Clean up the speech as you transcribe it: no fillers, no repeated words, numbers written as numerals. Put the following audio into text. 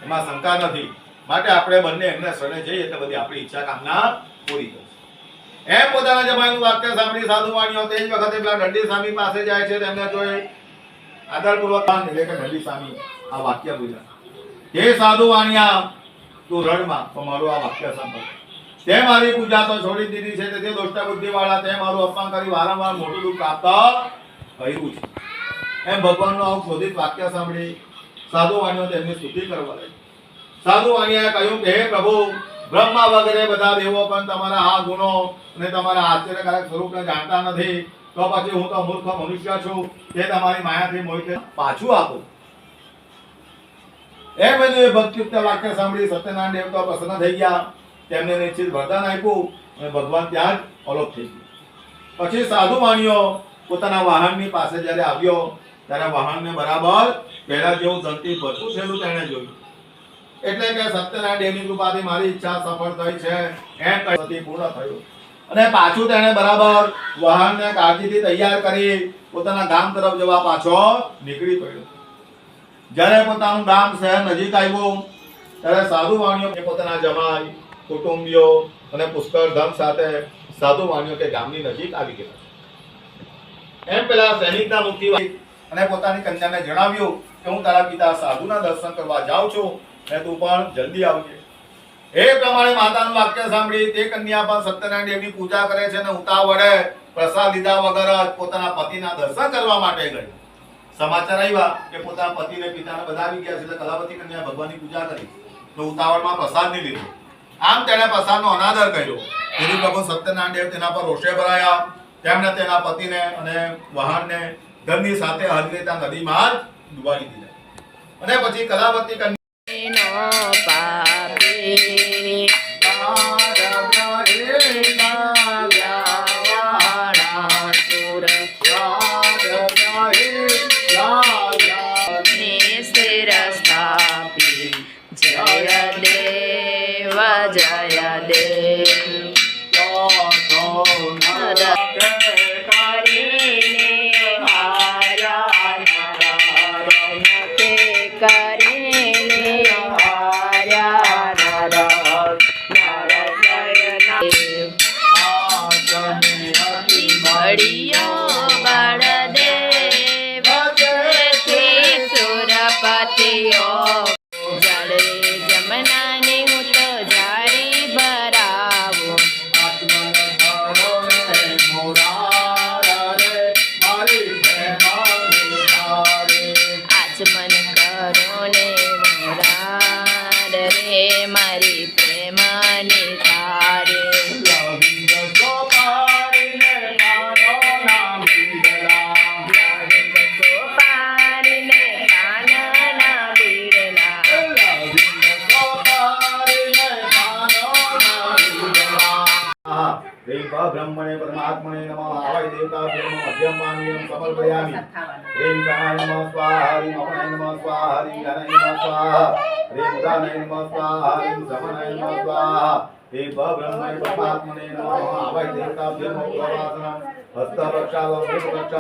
એમાં શંકા નથી. માટે આપણે બંને એમને શરણે જઈએ એટલે બધી આપણી ઈચ્છા કામના પૂરી થશે. એમ પોતાના જમાઈનું વાક્ય સાંભળી સાધુ વાણીઓ તે જ વખતે પેલા દંડી સ્વામી પાસે જાય છે. તેમને જોઈ આદરપૂર્વક એટલે કે દંડી સ્વામી આ વાક્ય બોલ્યા, હે સાધુ વાણિયા, તું રડમાં તો મારું આ વાક્ય સાંભળ. તે મારી પૂજા તો છોડી દીધી છે, તેથી દુષ્ટ બુદ્ધિ વાળા તે મારું અપમાન કરી વારંવાર મોટું દુઃખ પ્રાપ્ત કર્યું છે. એમ ભગવાનનું આવું ક્રોધિત વાક્ય સાંભળી સાધુ વાણીઓ તેમની સ્તુતિ કરવા લાગી. સાધુ વાણિયાએ કહ્યું કે હે પ્રભુ, બ્રહ્મા વગેરે બધા દેવો પણ તમારા આ ગુણો અને તમારા આશ્ચર્યકારક સ્વરૂપને જાણતા નથી, તો પછી હું તો મૂર્ખ મનુષ્ય છું તે તમારી માયાથી મોહિત પાછું આપું. એ બધું ભક્તિયુક્ત વાક્ય સાંભળી સત્યનારાયણ દેવતા પ્રસન્ન થઈ ગયા. તેમને નિશ્ચિત વરદાન આપ્યું અને ભગવાન ત્યાં જ અલોપ થઈ ગયું. પછી સાધુ વાણીઓ પોતાના વાહનની પાસે જ્યારે આવ્યો ત્યારે વાહનને બરાબર પહેલા જેવું ધનથી ભરતું થયેલું તેણે જોયું. એટલે કે સત્યનારાયણ દેવની કૃપાથી મારી ઈચ્છા સફળ થઈ છે એમ કહીને પૂર્ણ થયું. અને પાછું તેણે બરાબર વાહનને કાળજીથી તૈયાર કરી પોતાના ગામ તરફ જવા પાછો નીકળી પડ્યો. જ્યારે પોતાનું ગામ શહેર નજીક આવ્યું ત્યારે સાધુ વાણીઓ પોતાના જમાઈ, કુટુંબીઓ અને પુષ્કળ ધન સાથે સાધુ વાણીઓ કે ગામની નજીક આવી ગયા. એમ પેલા સૈનિકના મુખથી અને પોતાની કન્યાને જણાવ્યું કે હું તારા પિતા સાધુના દર્શન કરવા જાઉં છું અને તું પણ જલ્દી આવજે. એ પ્રમાણે માતાનું વાક્ય સાંભળી તે કન્યા પણ સત્યનારાયણ દેવની પૂજા કરે છે અને ઉતાવળે પ્રસાદ લીધા વગર જ પોતાના પતિના દર્શન કરવા માટે ગઈ. સમાચાર આવ્યા કે પોતાના પતિને પિતાને બધા આવી ગયા છે એટલે કલાવતી કન્યા ભગવાનની પૂજા કરી તો ઉતાવળમાં પ્રસાદ નહીં લીધો. આમ તેણે પ્રસાદનો અનાદર કર્યો. તેથી પ્રભુ સત્યનારાયણ દેવ તેના પર રોષે ભરાયા. તેમણે તેના પતિને અને વાહનને ધનની સાથે હરિતા નદીમાં જ ડુબાડી દીધા. અને પછી કલાવતી કન્યા જય દેવ ब्रह्मणे परमात्मने नमः आवाय देवता ब्रह्म मध्यम पानीयम समर्पयामि ह्रीं प्राणाय नमः स्वाहा ह्रीं अपनाय नमः स्वाहा ह्रीं ज्ञानाय नमः स्वाहा ह्रीं उदानाय नमः स्वाहा ह्रीं समनाय नमः स्वाहा ह्रीं ब्रह्मणे परमात्मने नमः आवाय देवता ब्रह्म उपासनं हस्त प्रक्षालनं